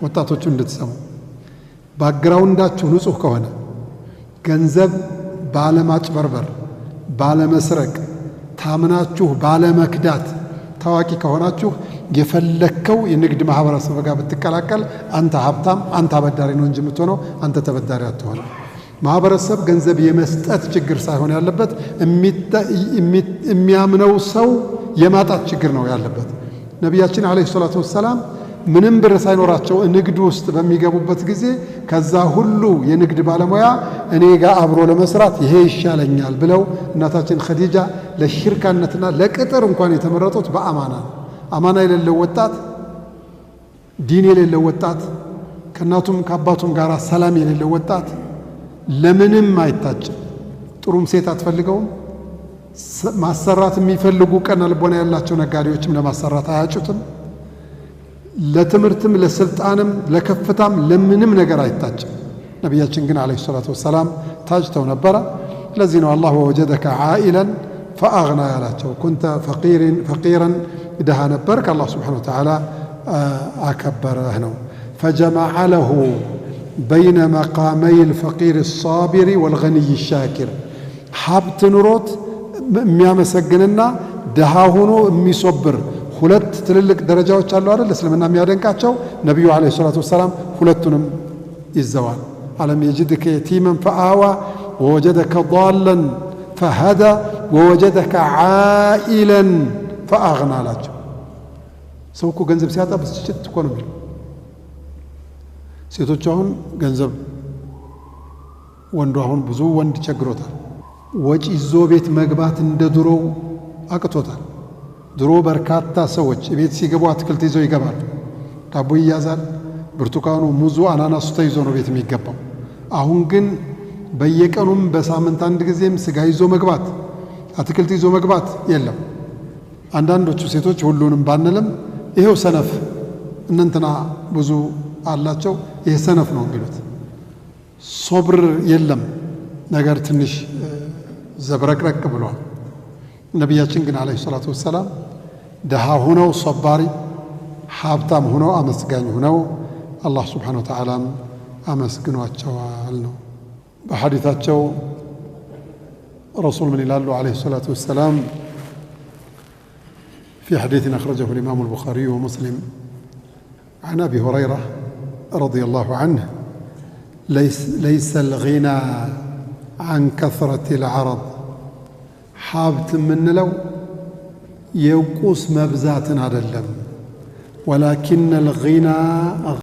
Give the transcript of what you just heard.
ወጣቶቹ እንድትሰሙ ባክግራውንዳችሁ ንጹህ ከሆነ ገንዘብ ባለማጭበርበር ባለመስረቅ ታምናችሁ ባለመክዳት ታዋቂ ከሆናችሁ የፈለከው የንግድ ማህበረሰብ ጋር ብትቀላቀል አንተ ሀብታም አንተ አበዳሪ ነው እንጂ የምትሆነው አንተ ተበዳሪ አትሆንም። ማህበረሰብ ገንዘብ የመስጠት ችግር ሳይሆን ያለበት የሚያምነው ሰው የማጣት ችግር ነው ያለበት። ነቢያችን አለይሂ ሰላቱ ወሰላም ምንም ብር ሳይኖራቸው ንግድ ውስጥ በሚገቡበት ጊዜ ከዛ ሁሉ የንግድ ባለሙያ እኔ ጋር አብሮ ለመስራት ይሄ ይሻለኛል ብለው እናታችን ኸዲጃ ለሽርካነትና ለቅጥር እንኳን የተመረጡት በአማና ነው። አማና የሌለው ወጣት ዲን የሌለው ወጣት ከእናቱም ከአባቱም ጋር ሰላም የሌለው ወጣት ለምንም አይታጭም። ጥሩም ሴት አትፈልገውም። ማሰራት የሚፈልጉ ቀና ልቦና ያላቸው ነጋዴዎችም ለማሰራት አያጩትም። ለትምህርትም ለስልጣንም ለከፍታም ለምንም ነገር አይታጭም። ነቢያችን ግን አለይሂ ሰላቱ ወሰላም ታጭተው ነበረ። ለዚህ ነው አላህ ወወጀደከ ዓኢለን ፈአግና ያላቸው። ኩንተ ፈቂረን ድሃ ነበርክ፣ አላህ ስብሓነሁ ወተዓላ አከበረህ ነው። ፈጀመዐ ለሁ በይነ መቃመይ ልፈቂር ሳቢሪ ወልገኒይ ሻኪር ሀብት ኑሮት የሚያመሰግንና ድሃ ሆኖ የሚሶብር ሁለት ትልልቅ ደረጃዎች አሉ አይደል? እስልምና የሚያደንቃቸው ነቢዩ አለይሂ ሰላቱ ወሰላም ሁለቱንም ይዘዋል። አለም የጅድከ የቲመን ፈአዋ ወወጀደከ ضالا ፈሀዳ ወወጀደከ ዓኢለን ፈአግና አላቸው። ሰው እኮ ገንዘብ ሲያጣ ብስጭት እኮ ነው የሚለው። ሴቶች አሁን ገንዘብ ወንዱ አሁን ብዙ ወንድ ቸግሮታል። ወጪ ይዞ ቤት መግባት እንደ ድሮው አቅቶታል። ድሮ በርካታ ሰዎች ቤት ሲገቡ አትክልት ይዘው ይገባሉ። ዳቦ ይያዛል፣ ብርቱካኑ፣ ሙዙ፣ አናናሱ ተይዞ ነው ቤት የሚገባው። አሁን ግን በየቀኑም በሳምንት አንድ ጊዜም ስጋ ይዞ መግባት አትክልት ይዞ መግባት የለም። አንዳንዶቹ ሴቶች ሁሉንም ባንልም ይሄው ሰነፍ እንንትና ብዙ አላቸው ይሄ ሰነፍ ነው የሚሉት። ሶብር የለም፣ ነገር ትንሽ ዘብረቅረቅ ብሏል። ነቢያችን ግን አለይሂ ሰላቱ ወሰላም ድሃ ሆነው ሶባሪ፣ ሀብታም ሆነው አመስጋኝ ሆነው አላህ ስብሓነሁ ወተዓላም አመስግኗቸዋል ነው። በሐዲታቸው ረሱል ምን ይላሉ አለይሂ ሰላቱ ወሰላም في حديث أخرجه الإمام البخاري ومسلم عن أبي هريرة رضي الله عنه ليس الغنى عن كثرة العرض حابت من لو يوقوس مبزات عدلم ولكن الغنى